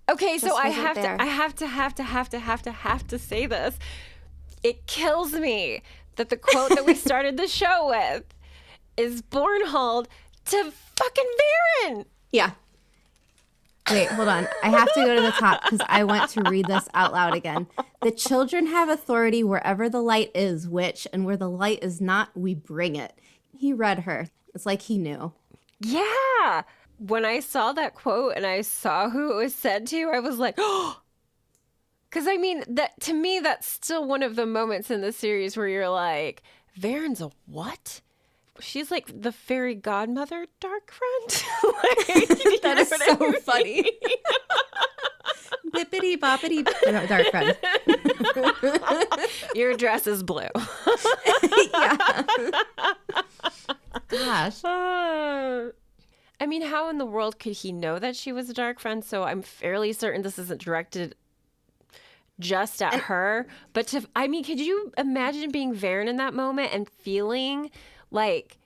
Okay, so I wasn't there. have to say this. It kills me that the quote that we started the show with is Bornhold to fucking Baron. Yeah. Wait, hold on. I have to go to the top because I want to read this out loud again. The children have authority wherever the light is, which, and where the light is not, we bring it. He read her. It's like he knew. Yeah. When I saw that quote and I saw who it was said to, I was like, oh. Because, I mean, that to me, that's still one of the moments in the series where you're like, Varen's a what? She's like the fairy godmother, dark friend. Like, That is so funny. Bippity boppity dark friend. Your dress is blue. Yeah. Gosh. I mean, how in the world could he know that she was a dark friend? So I'm fairly certain this isn't directed just at her. But I mean, could you imagine being Varen in that moment and feeling like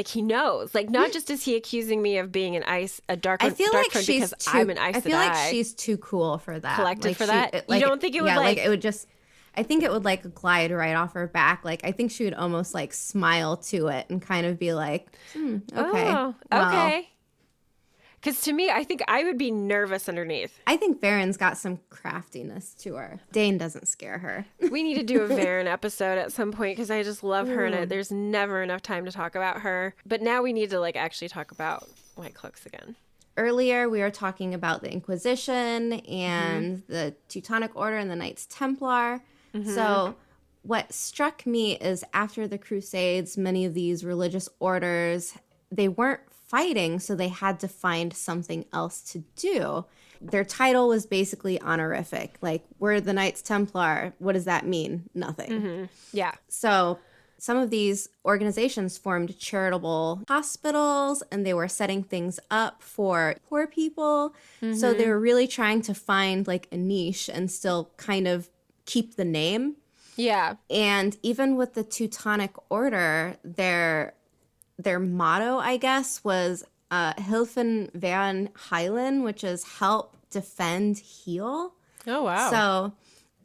he knows? Like, not just is he accusing me of being a dark I feel like friend she's because too, I'm an Aes I feel like Sedai. she's too cool for that. Collected like for that? You don't think it would, yeah, like it would just, I think it would like glide right off her back. Like, I think she would almost like smile to it and kind of be like, okay. Oh, well, okay. Because to me, I think I would be nervous underneath. I think Varen's got some craftiness to her. Dane doesn't scare her. We need to do a Varen episode at some point because I just love her and there's never enough time to talk about her. But now we need to like actually talk about Whitecloaks again. Earlier, we were talking about the Inquisition and the Teutonic Order and the Knights Templar. So what struck me is after the Crusades, many of these religious orders, they weren't fighting, so they had to find something else to do. Their title was basically honorific. Like, we're the Knights Templar. What does that mean? Nothing. Yeah. So some of these organizations formed charitable hospitals and they were setting things up for poor people. So they were really trying to find like a niche and still kind of keep the name. Yeah. And even with the Teutonic Order, their motto, I guess, was Hilfen van Heilen, which is help, defend, heal. Oh, wow. So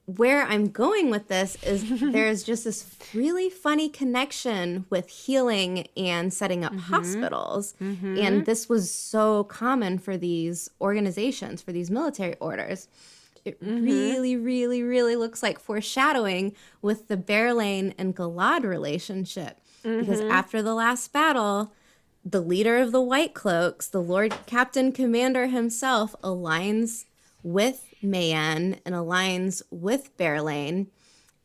where I'm going with this is there's just this really funny connection with healing and setting up hospitals. And this was so common for these organizations, for these military orders. It really, really, really looks like foreshadowing with the Berlain and Galad relationship. Because after the last battle, the leader of the Whitecloaks, the Lord Captain Commander himself, aligns with Mayenne and aligns with Berlain.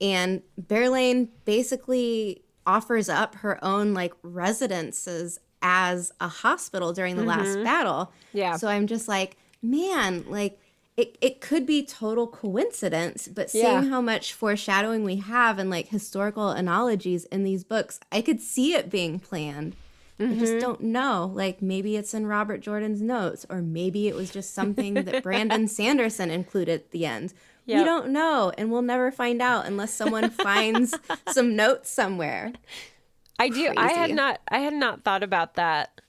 And Berlain basically offers up her own like residences as a hospital during the last battle. Yeah. So I'm just like, man, like it could be total coincidence, but seeing how much foreshadowing we have and like historical analogies in these books, I could see it being planned. I just don't know. Like, maybe it's in Robert Jordan's notes, or maybe it was just something that Brandon Sanderson included at the end. Yep. We don't know, and we'll never find out unless someone finds some notes somewhere. I do. Crazy. I had not thought about that.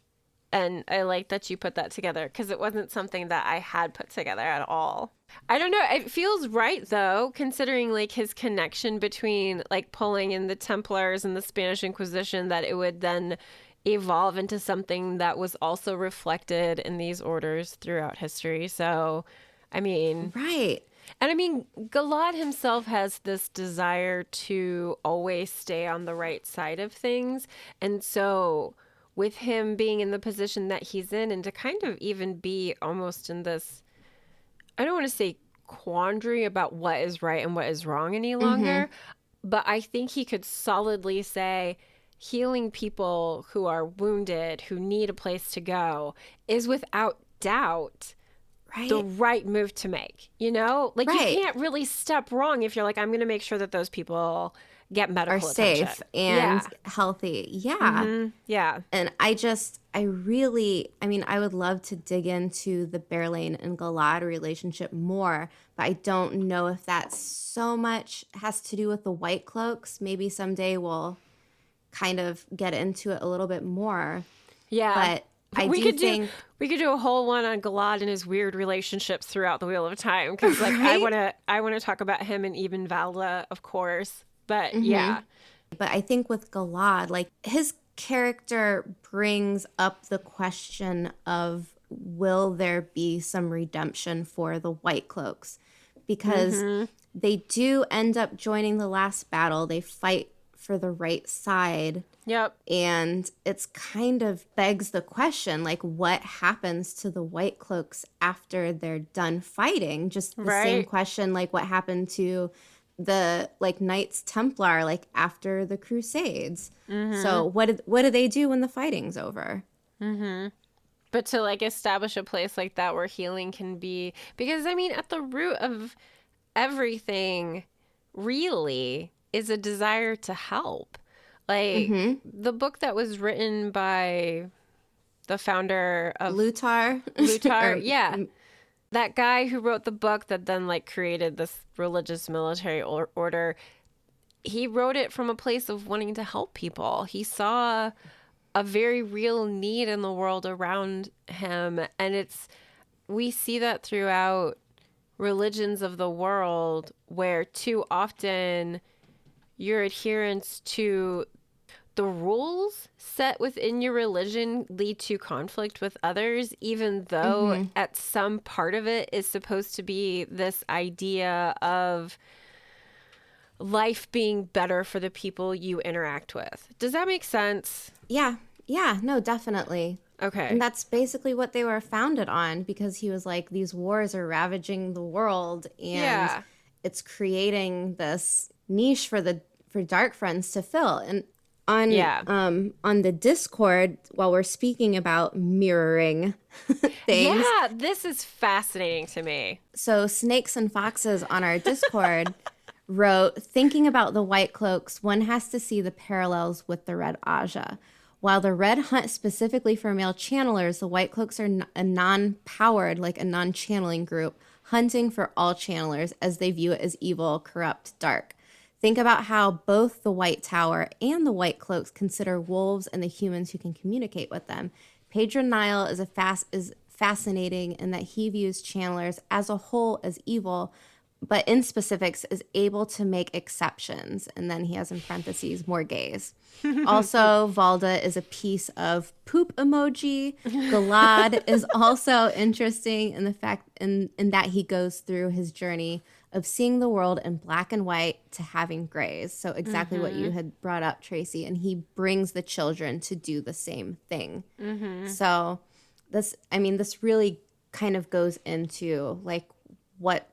And I like that you put that together because it wasn't something that I had put together at all. I don't know. It feels right, though, considering like his connection between like pulling in the Templars and the Spanish Inquisition, that it would then evolve into something that was also reflected in these orders throughout history. So, I mean, Right. And I mean, Galad himself has this desire to always stay on the right side of things. And so with him being in the position that he's in, and to kind of even be almost in this, I don't want to say quandary about what is right and what is wrong any longer, but I think he could solidly say healing people who are wounded, who need a place to go, is without doubt the right move to make. You know, like you can't really step wrong if you're like, I'm going to make sure that those people get medical attention. Safe and healthy. Yeah. Yeah. And I mean, I would love to dig into the Berlain and Galad relationship more, but I don't know if that so much has to do with the Whitecloaks. Maybe someday we'll kind of get into it a little bit more. Yeah. But I We do could think, do a whole one on Galad and his weird relationships throughout the Wheel of Time, because like right? I want to talk about him and even Valda, of course. But Hmm. yeah. But I think with Galad, like his character brings up the question of will there be some redemption for the Whitecloaks? Because Mhm. they do end up joining the last battle. They fight for the right side. Yep. And it's kind of begs the question, like, what happens to the White Cloaks after they're done fighting? Just the same Right. question, like, what happened to the like Knights Templar, like after the Crusades? So Mhm. what do they do when the fighting's over? Mhm. But to like establish a place like that where healing can be, because I mean, at the root of everything really is a desire to help. Like Mm-hmm. the book that was written by the founder of Lutar, Lutar, or yeah, that guy who wrote the book that then like created this religious military order, he wrote it from a place of wanting to help people. He saw a very real need in the world around him, and it's we see that throughout religions of the world, where too often your adherence to the rules set within your religion lead to conflict with others, even though mm-hmm. at some part of it is supposed to be this idea of life being better for the people you interact with. Does that make sense? Yeah, yeah, no, definitely. And Okay. that's basically what they were founded on because he was like, these wars are ravaging the world and Yeah. it's creating this niche for dark friends to fill. And Yeah. on the Discord, while we're speaking about mirroring things, Yeah. This is fascinating to me. so Snakes and Foxes on our Discord wrote, thinking about the White Cloaks, one has to see the parallels with the Red Aja. While the Red hunt specifically for male channelers, the White Cloaks are a non-powered, like a non-channeling group, hunting for all channelers as they view it as evil, corrupt, dark. Think about how both the White Tower and the White Cloaks consider wolves and the humans who can communicate with them. Pedro Nile is fascinating in that he views channelers as a whole as evil, but in specifics is able to make exceptions. And then he has in parentheses more gays. Also, Valda is a piece of poop emoji. Galad is also interesting in the fact in that he goes through his journey of seeing the world in black and white to having grays. So exactly what you Mm-hmm. had brought up, Tracy. And he brings the children to do the same thing. Mm-hmm. So this really kind of goes into like what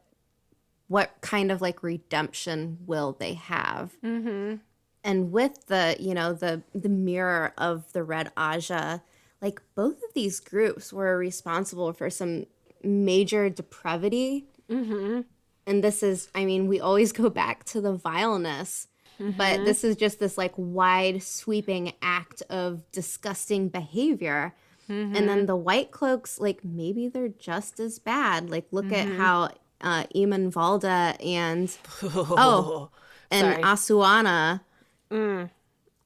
kind of like redemption will they have? Mm-hmm. And with the mirror of the Red Aja, like both of these groups were responsible for some major depravity. Mm-hmm. And this is, I mean, we always go back to the vileness, but Mm-hmm. this is just this like wide sweeping act of disgusting behavior. And Mm-hmm. then the White Cloaks, like maybe they're just as bad. Like look at Mm-hmm. how Eamon Valda oh, and Sorry. Asuana, Mm.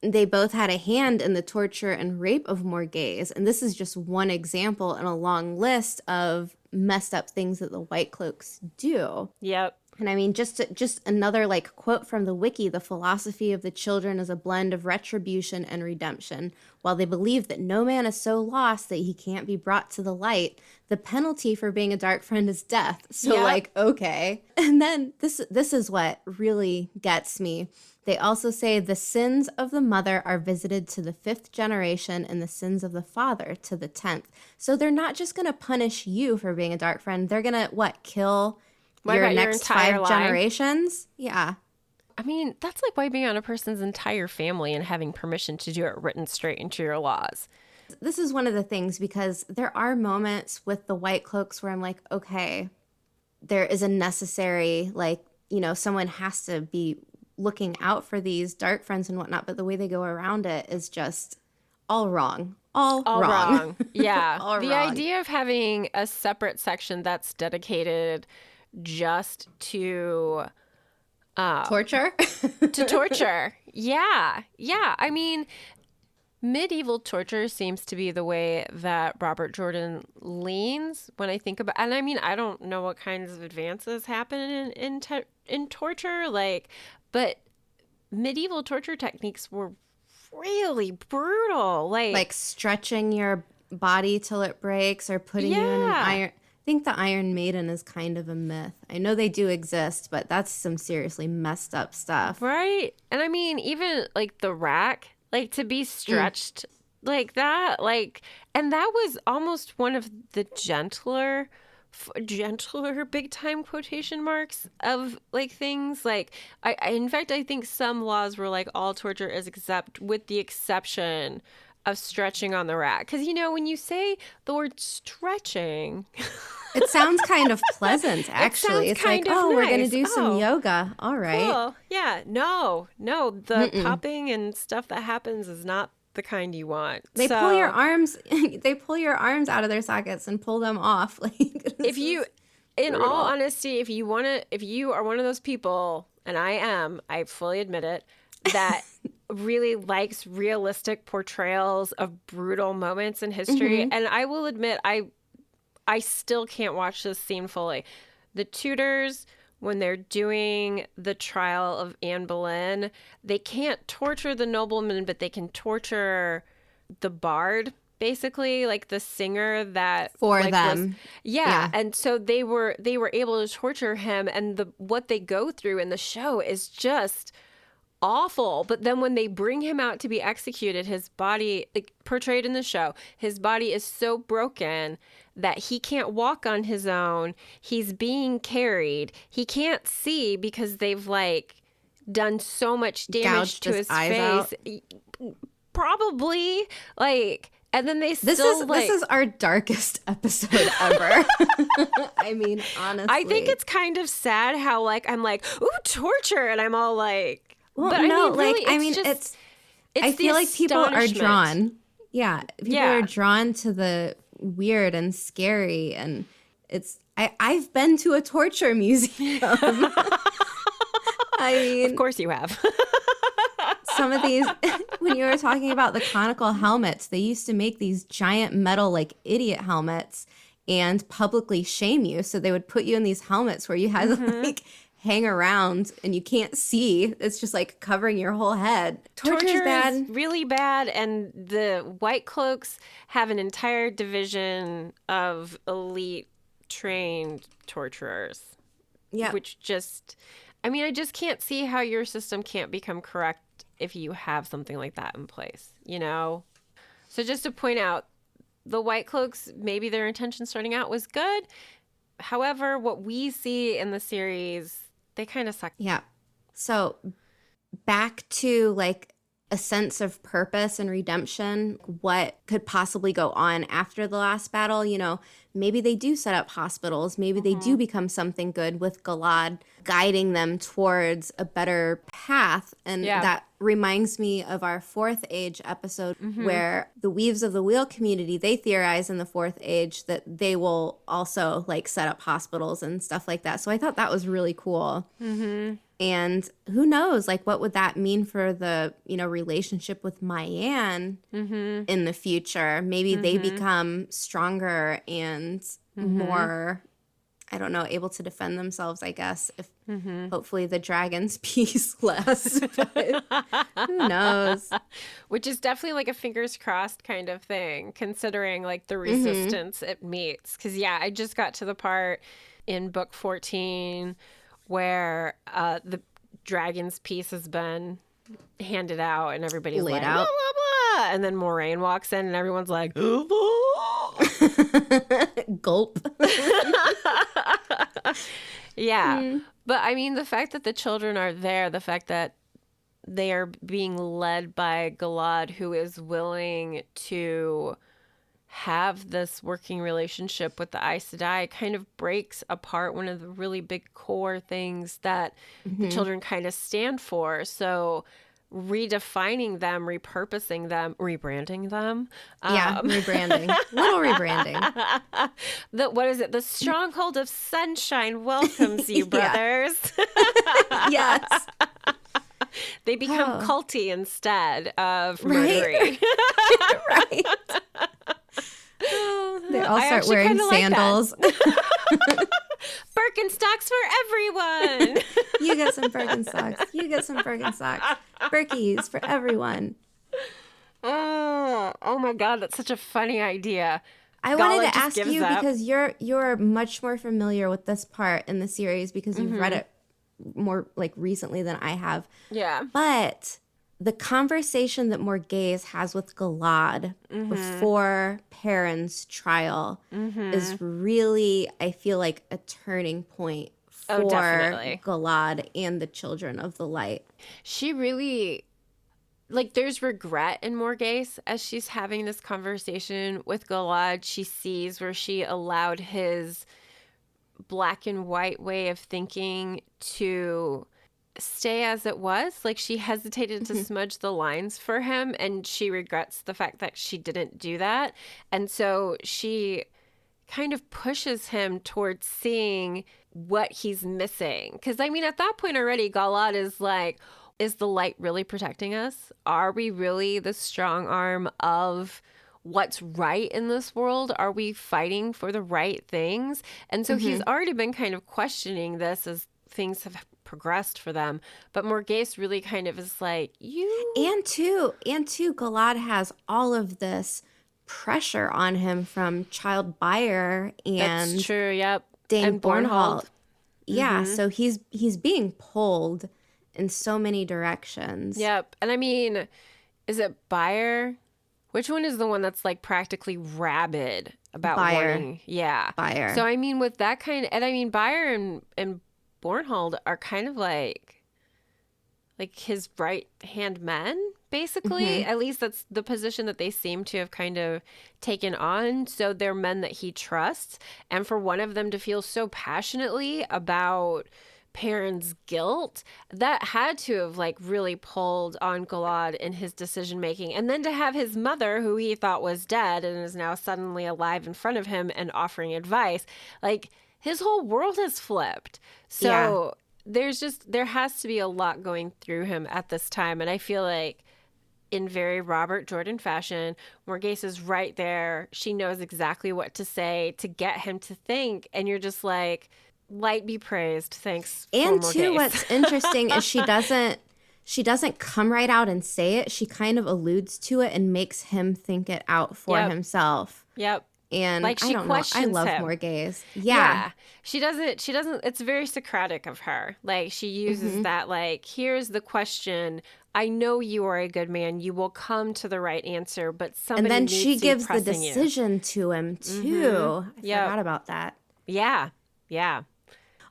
they both had a hand in the torture and rape of Morgaze. And this is just one example in a long list of messed up things that the White Cloaks do. Yep. And I mean, just another like quote from the wiki: the philosophy of the children is a blend of retribution and redemption. While they believe that no man is so lost that he can't be brought to the light, the penalty for being a dark friend is death. So Yep. like, okay. And then this is what really gets me. They also say the sins of the mother are visited to the 5th generation and the sins of the father to the 10th. So they're not just going to punish you for being a dark friend. They're going to what? Kill What your about your next entire 5 line? generations? Yeah. I mean, that's like wiping out a person's entire family and having permission to do it written straight into your laws. This is one of the things because there are moments with the White Cloaks where I'm like, okay, there is a necessary, like, someone has to be looking out for these dark friends and whatnot, but the way they go around it is just all wrong. All All wrong. wrong. Yeah. All The wrong. idea of having a separate section that's dedicated just Torture? to torture. Yeah. Yeah. I mean, medieval torture seems to be the way that Robert Jordan leans when I think about, and I mean, I don't know what kinds of advances happen in torture, like, but medieval torture techniques were really brutal. Like stretching your body till it breaks or putting you in an iron. I think the Iron Maiden is kind of a myth. I know they do exist, but that's some seriously messed up stuff. Right. And I mean, even like the rack, like to be stretched like that, like, and that was almost one of the gentler big time quotation marks of like things like I in fact I think some laws were like all torture is except with the exception of stretching on the rack, because when you say the word stretching it sounds kind of pleasant, actually. It's like, oh, we're gonna do some yoga. All right. Cool. Yeah. No, the popping and stuff that happens is not the kind you want. They pull your arms out of their sockets and pull them off. Like, if you, in all honesty, if you are one of those people, and I fully admit it, that really likes realistic portrayals of brutal moments in history, and I will admit, I still can't watch this scene fully. The Tudors, when they're doing the trial of Anne Boleyn, they can't torture the nobleman, but they can torture the bard, basically, like the singer that for like, them. Yeah. And so they were able to torture him, and what they go through in the show is just awful. But then when they bring him out to be executed, his body, like portrayed in the show, his body is so broken that he can't walk on his own. He's being carried. He can't see because they've like done so much damage to his face. Out. Probably like, and then they this is our darkest episode ever. I mean, honestly, I think it's kind of sad how like I'm like, ooh, torture, and I'm all like, well, but no, it's I feel like people are drawn. Yeah, people are drawn to the weird and scary, and I've been to a torture museum. I mean, of course you have. Some of these, when you were talking about the conical helmets, they used to make these giant metal like idiot helmets and publicly shame you. So they would put you in these helmets where you had to like hang around and you can't see. It's just like covering your whole head. Torture is bad. Is really bad, and the Whitecloaks have an entire division of elite trained torturers. Yeah. Which just, I mean, I just can't see how your system can't become correct if you have something like that in place, So just to point out, the Whitecloaks, maybe their intention starting out was good. However, what we see in the series, they kind of suck. Yeah. So back to like a sense of purpose and redemption, what could possibly go on after the last battle? Maybe they do set up hospitals. Maybe they do become something good with Galad guiding them towards a better path. And that reminds me of our Fourth Age episode where the Weaves of the Wheel community, they theorize in the Fourth Age that they will also like set up hospitals and stuff like that. So I thought that was really cool. And who knows, like, what would that mean for the, relationship with Mayanne in the future? Maybe they become stronger and more, I don't know, able to defend themselves, I guess, if hopefully the dragon's peace lasts. But who knows? Which is definitely like a fingers crossed kind of thing, considering like the resistance it meets. Because, I just got to the part in book 14 where the dragon's piece has been handed out and everybody's laid like, out. Blah, blah, blah. And then Moraine walks in and everyone's like, gulp. Yeah. But I mean, the fact that the children are there, the fact that they are being led by Galad, who is willing to have this working relationship with the Aes Sedai, kind of breaks apart one of the really big core things that the children kind of stand for. So redefining them, repurposing them, rebranding them. Rebranding. Little rebranding. What is it? The stronghold of sunshine welcomes you, brothers. Yes. They become Oh. culty instead of Right. murdery. Right. Oh, they all I start actually wearing kinda like that. sandals. Birkenstocks for everyone. You get some Birkenstocks. You get some Birkenstocks. Birkies for everyone. Oh my God, that's such a funny idea. I wanted Gala to just ask gives you up. because you're much more familiar with this part in the series because you've read it more like recently than I have. Yeah. But the conversation that Morghese has with Galad before Perrin's trial is really, I feel like, a turning point Oh, for definitely. Galad and the Children of the Light. She really, like, there's regret in Morghese as she's having this conversation with Galad. She sees where she allowed his black and white way of thinking to stay as it was. Like, she hesitated to smudge the lines for him, and she regrets the fact that she didn't do that. And so she kind of pushes him towards seeing what he's missing. Because, I mean, at that point already, Galad is like, is the light really protecting us? Are we really the strong arm of what's right in this world? Are we fighting for the right things? And so he's already been kind of questioning this as things have progressed for them. But Morghese really kind of is like, And two, Galad has all of this pressure on him from Child Buyer and That's true, yep. Dane And Bornhold. Bornhold. Yeah, so he's being pulled in so many directions. Yep. And I mean, is it Buyer? Which one is the one that's like practically rabid about Buyer. wanting? Yeah. Buyer. So I mean, with that kind, and I mean, Buyer and Bornhold are kind of like his right hand men, basically. At least that's the position that they seem to have kind of taken on. So they're men that he trusts, and for one of them to feel so passionately about Perrin's guilt, that had to have like really pulled on Galad in his decision making. And then to have his mother, who he thought was dead and is now suddenly alive in front of him and offering advice, like his whole world has flipped. So there has to be a lot going through him at this time. And I feel like in very Robert Jordan fashion, Morghese is right there. She knows exactly what to say to get him to think. And you're just like, light be praised. Thanks. And for too, Morghese. what's interesting is she doesn't come right out and say it. She kind of alludes to it and makes him think it out for himself. Yep. And Like, she I don't know. I questions love him. Morghese. Yeah. She doesn't, it's very Socratic of her. Like, she uses that, like, here's the question. I know you are a good man. You will come to the right answer, but somebody And then needs she to gives be the pressing you. decision to him too. I forgot about that. Yeah. Yeah.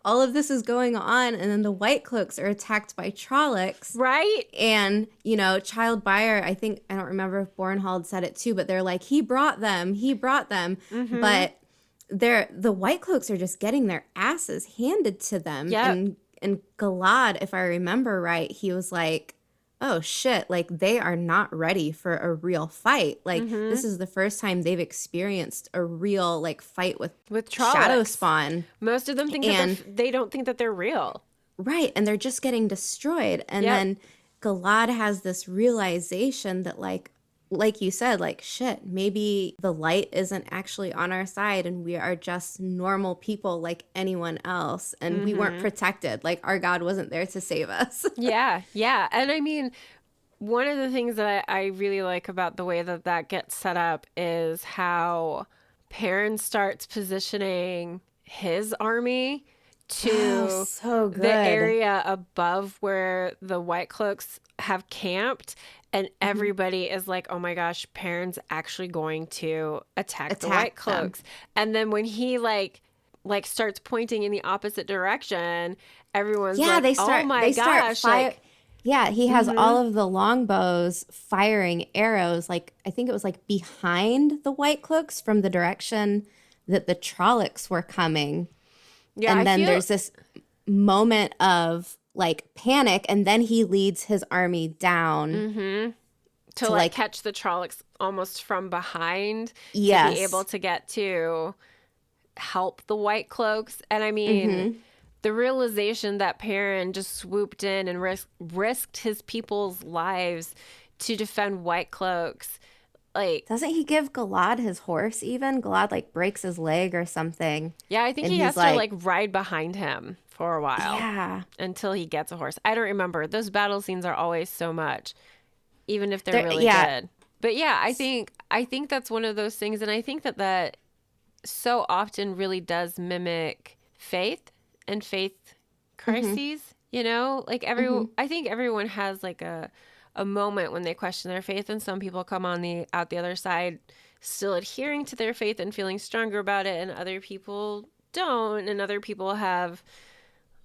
All of this is going on, and then the Whitecloaks are attacked by Trollocs. Right? And, Child Buyer, I don't remember if Bornhold said it too, but they're like, he brought them. But the Whitecloaks are just getting their asses handed to them. Yep. And Galad, if I remember right, he was like, oh shit, like they are not ready for a real fight. Like this is the first time they've experienced a real like fight with Trollocs. Shadow Spawn. Most of them think that they don't think that they're real. Right, and they're just getting destroyed. And then Galad has this realization that like you said, like shit, maybe the light isn't actually on our side and we are just normal people like anyone else, and we weren't protected. Like our God wasn't there to save us. Yeah. And I mean, one of the things that I really like about the way that gets set up is how Perrin starts positioning his army to so good. the area above where the Whitecloaks have camped. And everybody is like, oh my gosh, Perrin's actually going to attack the Whitecloaks. And then when he like starts pointing in the opposite direction, everyone's like, oh my gosh. Yeah, he has all of the longbows firing arrows. Like I think it was like behind the Whitecloaks from the direction that the Trollocs were coming. Yeah, and then there's this moment of like panic, and then he leads his army down to like catch the Trollocs almost from behind to be able to get to help the Whitecloaks. And I mean, the realization that Perrin just swooped in and risked his people's lives to defend Whitecloaks. Like, doesn't he give Galad his horse even? Galad like breaks his leg or something. yeah, I think And he has he's to like ride behind him for a while. yeah. Until he gets a horse. I don't remember. Those battle scenes are always so much, even if they're really yeah. good. But yeah, I think that's one of those things, and I think that so often really does mimic faith and faith crises. You know, like I think everyone has like a moment when they question their faith, and some people come on out the other side still adhering to their faith and feeling stronger about it, and other people don't, and other people have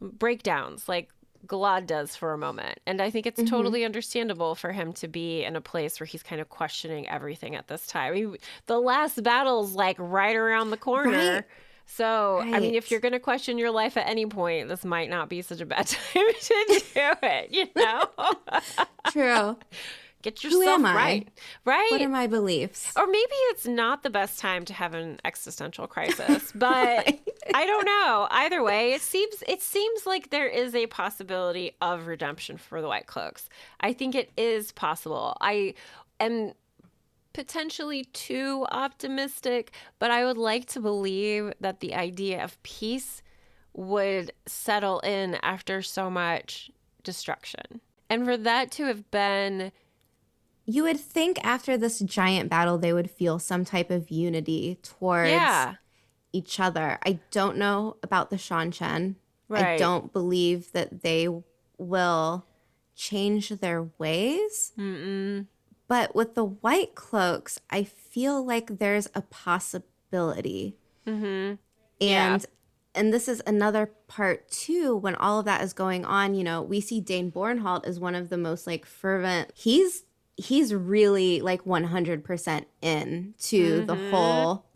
breakdowns like Galad does for a moment. And I think it's totally understandable for him to be in a place where he's kind of questioning everything at this time. The last battle's like right around the corner. Right. So, I mean, if you're going to question your life at any point, this might not be such a bad time to do it, you know? True. Get yourself Who am I? right. Right? What are my beliefs? Or maybe it's not the best time to have an existential crisis, but I don't know. Either way, it seems like there is a possibility of redemption for the Whitecloaks. I think it is possible. I am potentially too optimistic, but I would like to believe that the idea of peace would settle in after so much destruction. And for that to have been... You would think after this giant battle, they would feel some type of unity towards each other. I don't know about the Shan-Chen. Right. I don't believe that they will change their ways. But with the Whitecloaks, I feel like there's a possibility. And this is another part too, when all of that is going on, you know, we see Dane Bornhalt as one of the most like fervent. He's really like 100% in to the whole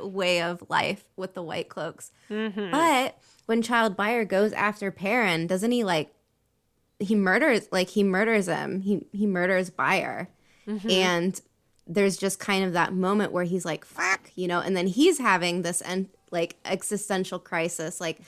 way of life with the Whitecloaks. But when Child Buyer goes after Perrin, doesn't he like he murders him. He murders Buyer. And there's just kind of that moment where he's like, fuck, you know, and then he's having this like existential crisis. Like,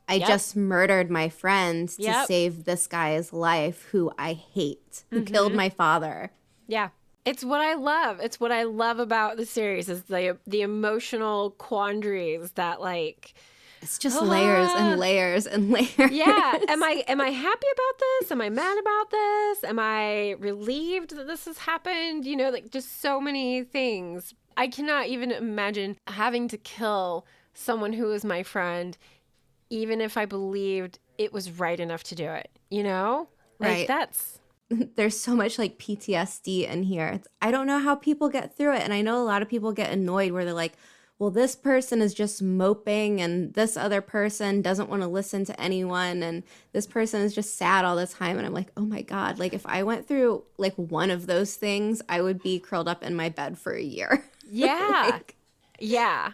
I just murdered my friend to save this guy's life who I hate, who killed my father. Yeah. It's what I love. It's what I love about the series is the emotional quandaries that like... It's just layers and layers and layers. Yeah. Am I happy about this? Am I mad about this? Am I relieved that this has happened? You know, like just so many things. I cannot even imagine having to kill someone who is my friend, even if I believed it was right enough to do it, you know? Like that's... There's so much like PTSD in here. I don't know how people get through it. And I know a lot of people get annoyed where they're like, well, this person is just moping and this other person doesn't want to listen to anyone. And this person is just sad all the time. And I'm like, oh my God, like if I went through like one of those things, I would be curled up in my bed for a year. Yeah. Yeah.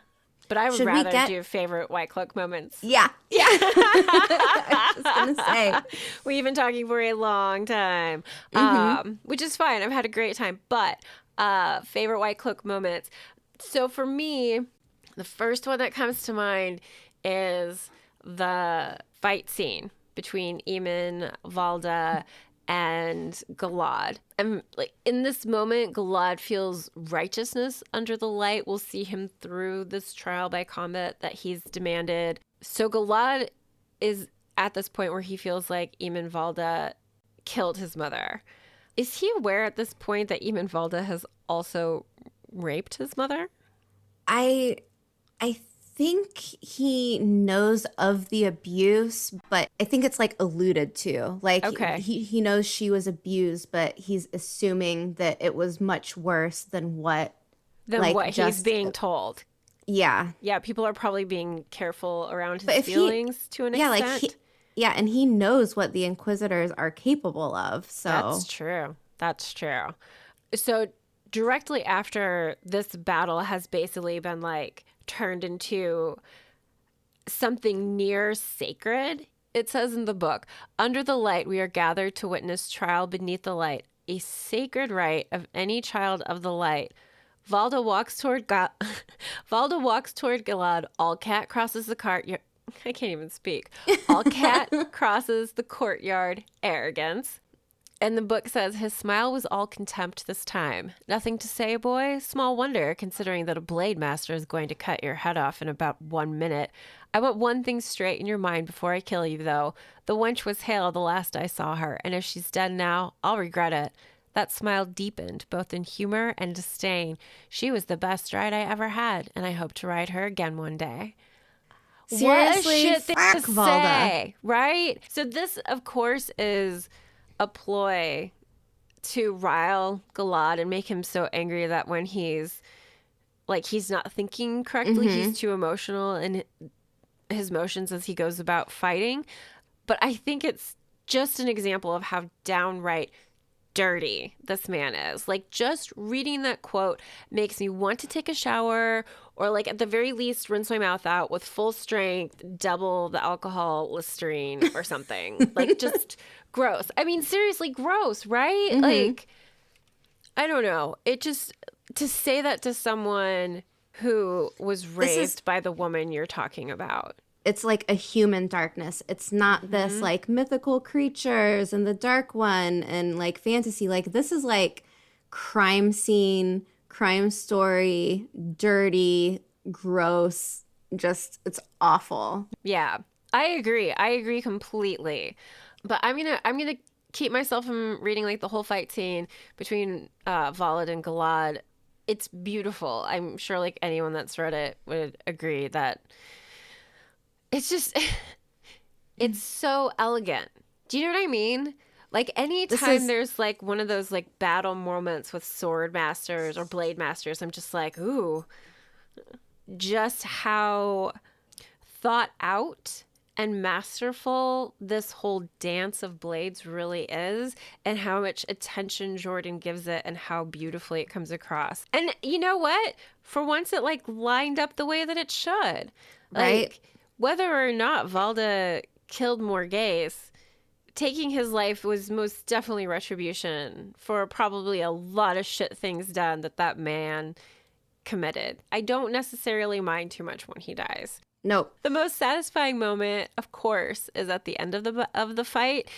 But I would rather do favorite Whitecloak moments. Yeah. Yeah. I was just going to say. We've been talking for a long time, which is fine. I've had a great time. But favorite Whitecloak moments. So for me, the first one that comes to mind is the fight scene between Eamon, Valda, and Galad. And like in this moment, Galad feels righteousness under the light. We'll see him through this trial by combat that he's demanded. So Galad is at this point where he feels like Eamon Valda killed his mother. Is he aware at this point that Eamon Valda has also raped his mother? I think he knows of the abuse, but I think it's like alluded to. Like he knows she was abused, but he's assuming that it was much worse than what he's being told. Yeah. Yeah, people are probably being careful around his feelings to an extent. And he knows what the Inquisitors are capable of. So That's true. So directly after this battle has basically been like turned into something near sacred, it says in the book, under the light we are gathered to witness trial beneath the light, a sacred right of any child of the light. Valda walks toward Galad. All cat crosses the I can't even speak. All cat crosses the courtyard, arrogance. And the book says his smile was all contempt this time. Nothing to say, boy? Small wonder, considering that a blade master is going to cut your head off in about 1 minute. I want one thing straight in your mind before I kill you, though. The wench was hale the last I saw her, and if she's dead now, I'll regret it. That smile deepened, both in humor and disdain. She was the best ride I ever had, and I hope to ride her again one day. Seriously, what a shit thing fuck to Valda. say, right? So this, of course, is a ploy to rile Galad and make him so angry that when he's not thinking correctly, he's too emotional in his motions as he goes about fighting. But I think it's just an example of how downright dirty this man is. Like, just reading that quote makes me want to take a shower, or like at the very least rinse my mouth out with full strength, double the alcohol Listerine or something. Like, just gross. I mean, seriously, gross, right? Like, I don't know. It just, to say that to someone who was raised by the woman you're talking about. It's like a human darkness. It's not this like mythical creatures and the dark one and like fantasy. Like, this is like crime scene, crime story, dirty, gross. Just, it's awful. Yeah, I agree. I agree completely. But I'm gonna keep myself from reading like the whole fight scene between Volod and Galad. It's beautiful. I'm sure like anyone that's read it would agree that it's just, it's so elegant. Do you know what I mean? Like, anytime there's like one of those like battle moments with sword masters or blade masters, I'm just like, ooh, just how thought out and masterful this whole dance of blades really is, and how much attention Jordan gives it, and how beautifully it comes across. And you know what? For once, it like lined up the way that it should. Right. Like, whether or not Valda killed Morghese, taking his life was most definitely retribution for probably a lot of shit things done that man committed. I don't necessarily mind too much when he dies. Nope. The most satisfying moment, of course, is at the end of the fight.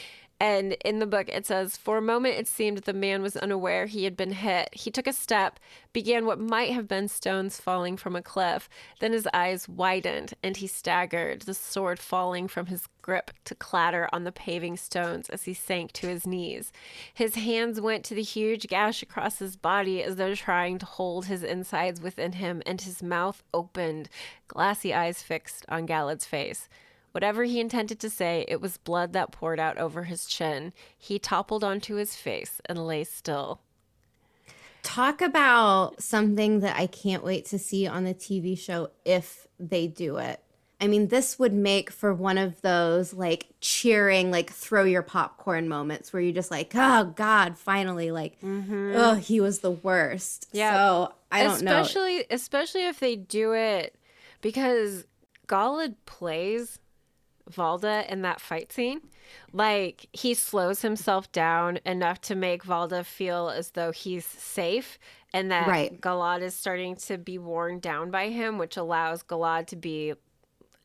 And in the book, it says, for a moment, it seemed the man was unaware he had been hit. He took a step, began what might have been stones falling from a cliff. Then his eyes widened, and he staggered, the sword falling from his grip to clatter on the paving stones as he sank to his knees. His hands went to the huge gash across his body as though trying to hold his insides within him, and his mouth opened, glassy eyes fixed on Galad's face. Whatever he intended to say, it was blood that poured out over his chin. He toppled onto his face and lay still. Talk about something that I can't wait to see on the TV show if they do it. I mean, this would make for one of those like cheering, like throw your popcorn moments where you're just like, oh God, finally, like, oh, he was the worst. Yeah. So I don't know. Especially if they do it, because Galad plays Valda in that fight scene. Like, he slows himself down enough to make Valda feel as though he's safe, and that Galad is starting to be worn down by him, which allows Galad to be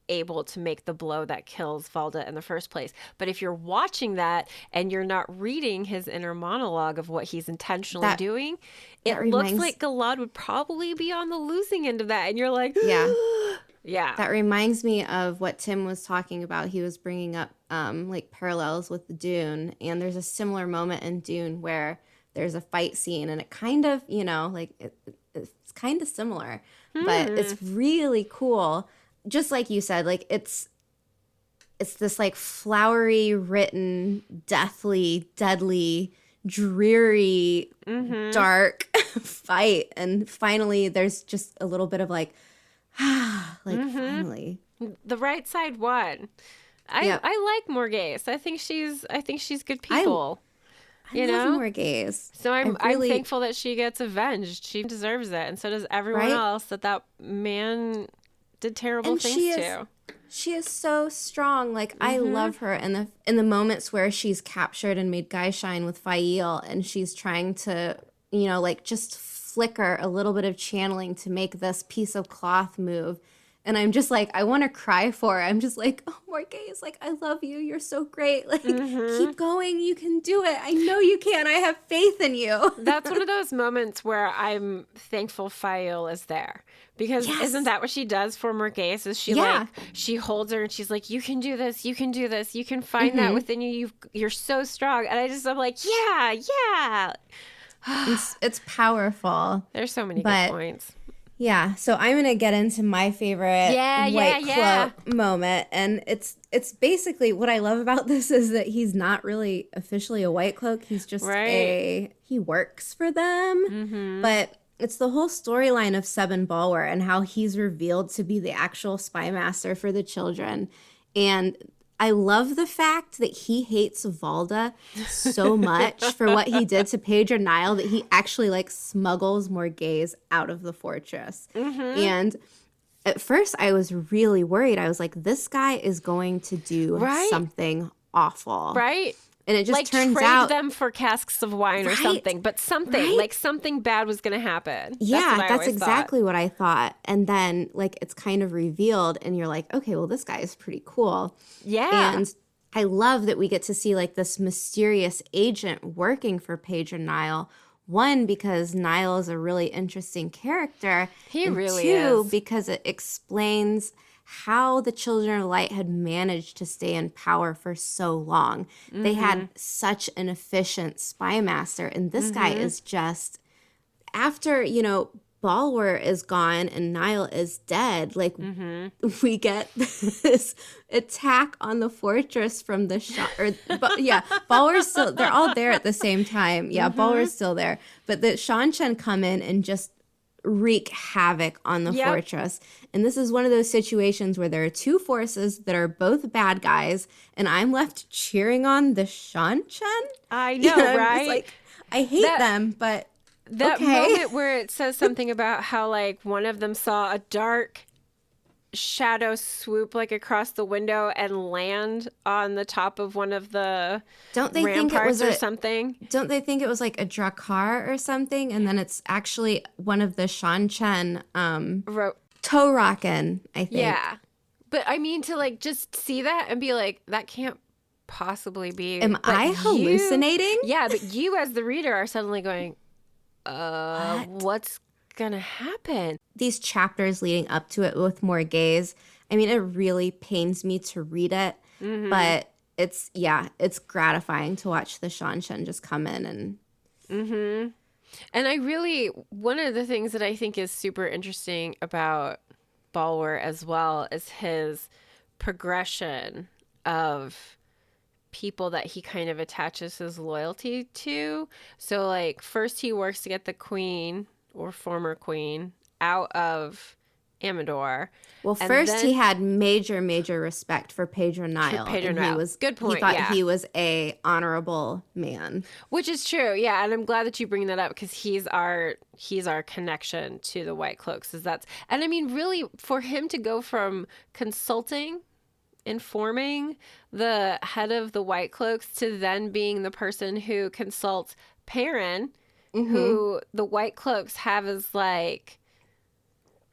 able to make the blow that kills Valda in the first place. But if you're watching that and you're not reading his inner monologue of what he's intentionally doing, it looks like Galad would probably be on the losing end of that, and you're like, yeah. Yeah. That reminds me of what Tim was talking about. He was bringing up like parallels with the Dune. And there's a similar moment in Dune where there's a fight scene. And it kind of, you know, like it's kind of similar. But it's really cool. Just like you said, like it's this like flowery, written, deathly, deadly, dreary, dark fight. And finally, there's just a little bit of like, finally the right side won. I like Morghese. I think she's good people. I love Morghese. So I'm thankful that she gets avenged. She deserves it, and so does everyone else that man did terrible things to. She is so strong. Like, I love her in the moments where she's captured and made Guy shine with Fael, and she's trying to, you know, like just flicker a little bit of channeling to make this piece of cloth move. And I'm just like, I want to cry for her. I'm just like, oh, Morgaze, like, I love you. You're so great. Like, keep going. You can do it. I know you can. I have faith in you. That's one of those moments where I'm thankful Fael is there. Because isn't that what she does for Morgaze? Is she like, she holds her and she's like, you can do this. You can do this. You can find that within you. You're so strong. And I'm like, yeah. It's powerful. There's so many good points. Yeah, so I'm gonna get into my favorite Whitecloak moment, and it's basically what I love about this is that he's not really officially a Whitecloak. He's just he works for them, but it's the whole storyline of Sebin Balwer and how he's revealed to be the actual spy master for the children, and I love the fact that he hates Valda so much for what he did to Pedro Nile that he actually like smuggles Morgaze out of the fortress. And at first I was really worried. I was like, this guy is going to do something awful. Right. And it just like turns trade out them for casks of wine or something, but something like something bad was going to happen. Yeah, that's exactly what I thought. And then like it's kind of revealed and you're like, okay, well this guy is pretty cool. Yeah. And I love that we get to see like this mysterious agent working for Pedro Nile. One, because Nile is a really interesting character. He really two, is. because it explains how the Children of Light had managed to stay in power for so long. They had such an efficient spy master, and this guy is just, after, you know, Balwer is gone and Nile is dead, like, we get this attack on the fortress from the Balwer's still, they're all there at the same time. Yeah, Balwer's still there. But the Shan-Chen come in and just wreak havoc on the fortress. And this is one of those situations where there are two forces that are both bad guys, and I'm left cheering on the Shan-Chen. I know, right? Like, I hate them, but that moment where it says something about how like one of them saw a dark shadow swoop like across the window and land on the top of one of the ramparts or something. Don't they think it was like a Drakkar or something? And then it's actually one of the Shan-Chen Toraken, I think. Yeah. But I mean, to like just see that and be like, that can't possibly be. Am I hallucinating? Yeah, but you as the reader are suddenly going, what's gonna happen? These chapters leading up to it with Morgaze, I mean, it really pains me to read it, but it's gratifying to watch the Shan-Chen just come in and and I really, one of the things that I think is super interesting about Balwer as well is his progression of people that he kind of attaches his loyalty to. So like first he works to get the queen or former queen out of Amador. Well, first he had major respect for Pedro Nile. Good point. He thought he was a honorable man, which is true. Yeah, and I'm glad that you bring that up because he's our connection to the Whitecloaks. And I mean, really, for him to go from consulting, informing the head of the Whitecloaks to then being the person who consults Perrin, who the Whitecloaks have as like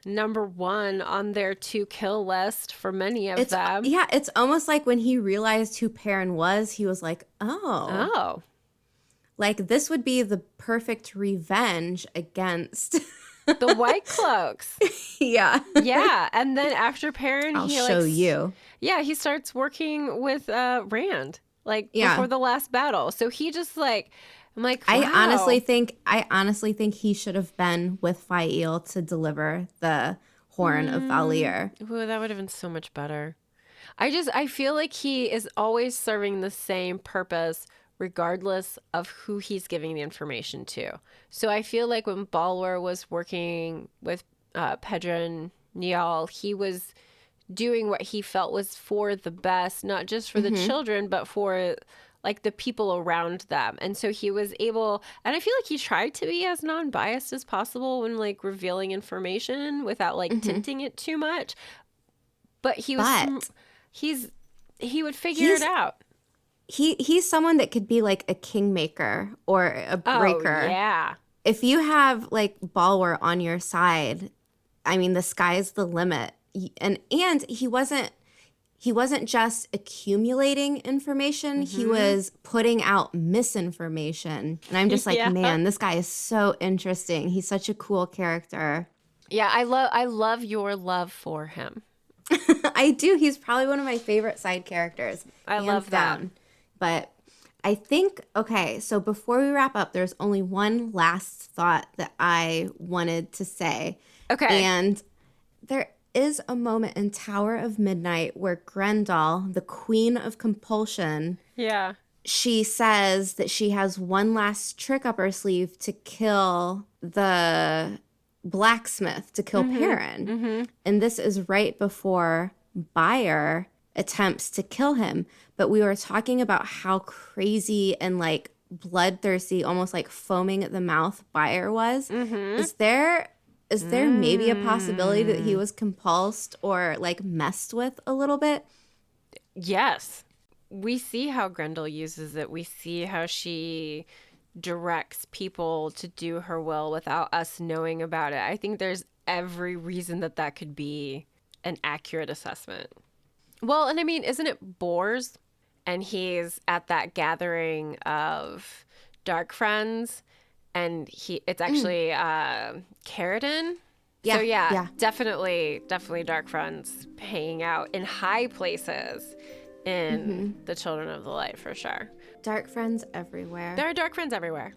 number one on their to kill list for many of them. Yeah, it's almost like when he realized who Perrin was, he was like, oh. Like this would be the perfect revenge against the Whitecloaks. Yeah. Yeah. And then after Perrin, I'll show you. Yeah, he starts working with Rand, like before the last battle. So he just like, I'm like, wow. I honestly think he should have been with Fael to deliver the horn of Valir. Ooh, that would have been so much better. I feel like he is always serving the same purpose regardless of who he's giving the information to. So I feel like when Balwer was working with Pedro and Niall, he was doing what he felt was for the best, not just for the children, but for like the people around them. And so he was able, and I feel like he tried to be as non-biased as possible when like revealing information without like tinting it too much. But he would figure it out. He's someone that could be like a kingmaker or a breaker. Oh, yeah. If you have like Balwer on your side, I mean, the sky's the limit. and he wasn't just accumulating information, he was putting out misinformation. And I'm just like, Yeah. man, this guy is so interesting. He's such a cool character. Yeah, I love your love for him. I do. He's probably one of my favorite side characters. I love that. But I think, okay, so before we wrap up, there's only one last thought that I wanted to say. Okay. And there is a moment in Tower of Midnight where Grendel, the queen of compulsion, Yeah. she says that she has one last trick up her sleeve to kill the blacksmith, to kill Perrin. And this is right before Bayer attempts to kill him. But we were talking about how crazy and like bloodthirsty, almost like foaming at the mouth Bayer was. Is there maybe a possibility that he was compulsed or like messed with a little bit? Yes. We see how Grendel uses it. We see how she directs people to do her will without us knowing about it. I think there's every reason that could be an accurate assessment. Well, and I mean, isn't it Bors? And he's at that gathering of dark friends, and it's actually Caridin. Yeah, So yeah. definitely dark friends hanging out in high places in the Children of the Light for sure. Dark friends everywhere. There are dark friends everywhere.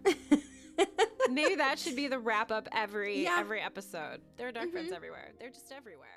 Maybe that should be the wrap up every episode. There are dark friends everywhere. They're just everywhere.